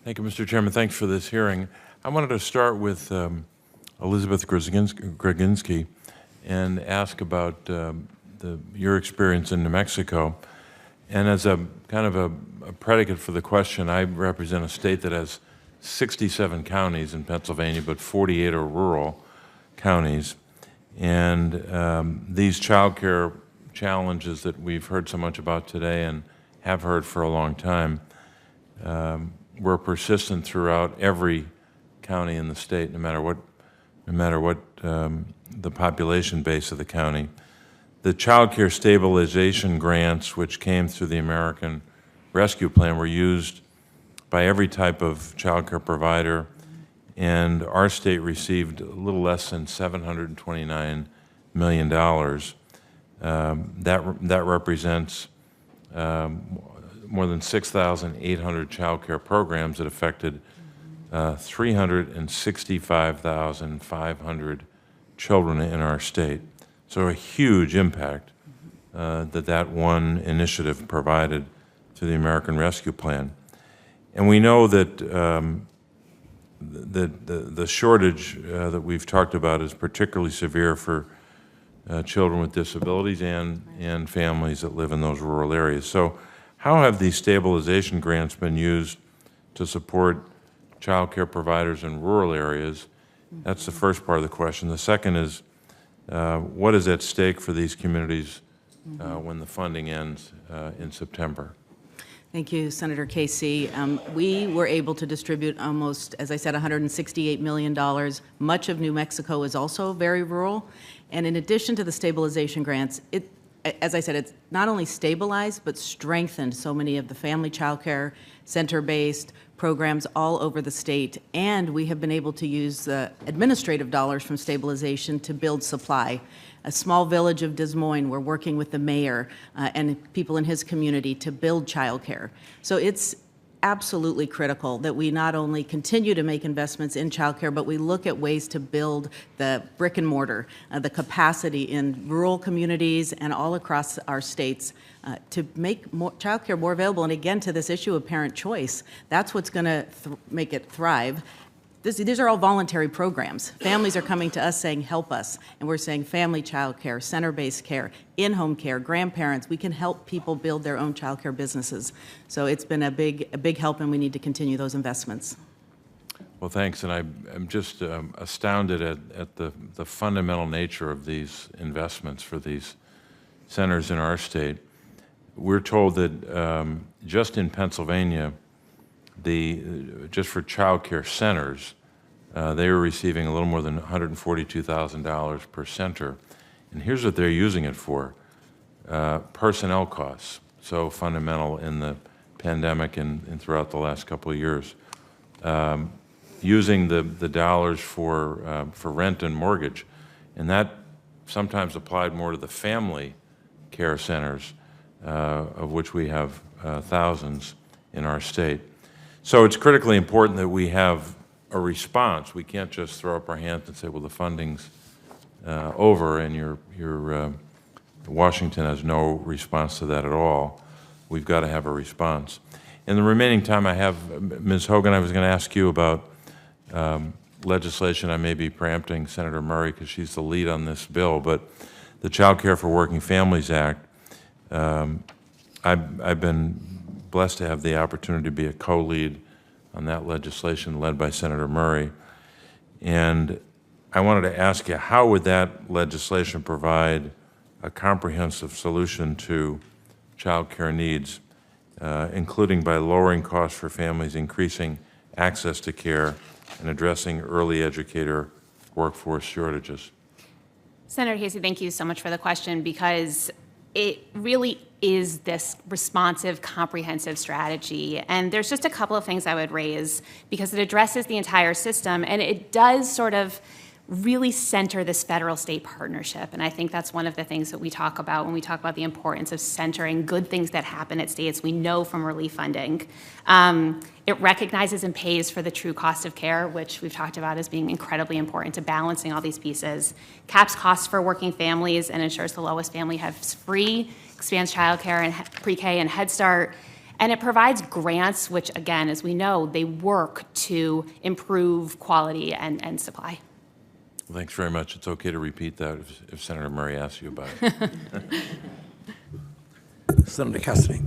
Thank you, Mr. Chairman. Thanks for this hearing. I wanted to start with Elizabeth Greginski and ask about your experience in New Mexico. And as a kind of a predicate for the question, I represent a state that has 67 counties in Pennsylvania, but 48 are rural counties. And these child care challenges that we've heard so much about today and have heard for a long time were persistent throughout every county in the state, no matter what the population base of the county. The child care stabilization grants, which came through the American Rescue Plan, were used by every type of child care provider, and our state received a little less than $729 million. That represents more than 6,800 child care programs that affected 365,500 children in our state. So a huge impact that one initiative provided to the American Rescue Plan. And we know that the shortage that we've talked about is particularly severe for children with disabilities and families that live in those rural areas. So how have these stabilization grants been used to support child care providers in rural areas? That's the first part of the question. The second is, what is at stake for these communities when the funding ends in September? Thank you, Senator Casey. We were able to distribute almost, as I said, $168 million. Much of New Mexico is also very rural. And in addition to the stabilization grants, as I said, it's not only stabilized, but strengthened so many of the family child care, center-based programs all over the state. And we have been able to use the administrative dollars from stabilization to build supply. A small village of Des Moines, we're working with the mayor and people in his community to build child care. So it's absolutely critical that we not only continue to make investments in child care, but we look at ways to build the brick and mortar, the capacity in rural communities and all across our states to make child care more available. And again, to this issue of parent choice, that's what's going to make it thrive. These are all voluntary programs. Families are coming to us saying, help us. And we're saying family child care, center-based care, in-home care, grandparents. We can help people build their own child care businesses. So it's been a big help, and we need to continue those investments. Well, thanks. And I'm just astounded at the fundamental nature of these investments for these centers in our state. We're told that just in Pennsylvania, just for child care centers, they were receiving a little more than $142,000 per center. And here's what they're using it for: personnel costs, so fundamental in the pandemic and throughout the last couple of years. Using the dollars for rent and mortgage, and that sometimes applied more to the family care centers, of which we have thousands in our state. So it's critically important that we have a response. We can't just throw up our hands and say, well, the funding's over, and Washington has no response to that at all. We've got to have a response. In the remaining time I have, Ms. Hogan, I was going to ask you about legislation. I may be preempting Senator Murray because she's the lead on this bill, but the Child Care for Working Families Act, I've been blessed to have the opportunity to be a co-lead on that legislation led by Senator Murray. And I wanted to ask you, how would that legislation provide a comprehensive solution to child care needs, including by lowering costs for families, increasing access to care, and addressing early educator workforce shortages? Senator Casey, thank you so much for the question, because it really is this responsive, comprehensive strategy. And there's just a couple of things I would raise, because it addresses the entire system, and it does sort of really center this federal-state partnership. And I think that's one of the things that we talk about when we talk about the importance of centering good things that happen at states. We know from relief funding. It recognizes and pays for the true cost of care, which we've talked about as being incredibly important to balancing all these pieces. Caps costs for working families and ensures the lowest family has free, expands childcare and pre-K and Head Start, And it provides grants, which, again, as we know, they work to improve quality and supply. Thanks very much. It's okay to repeat that if Senator Murray asks you about it. Senator Cassidy.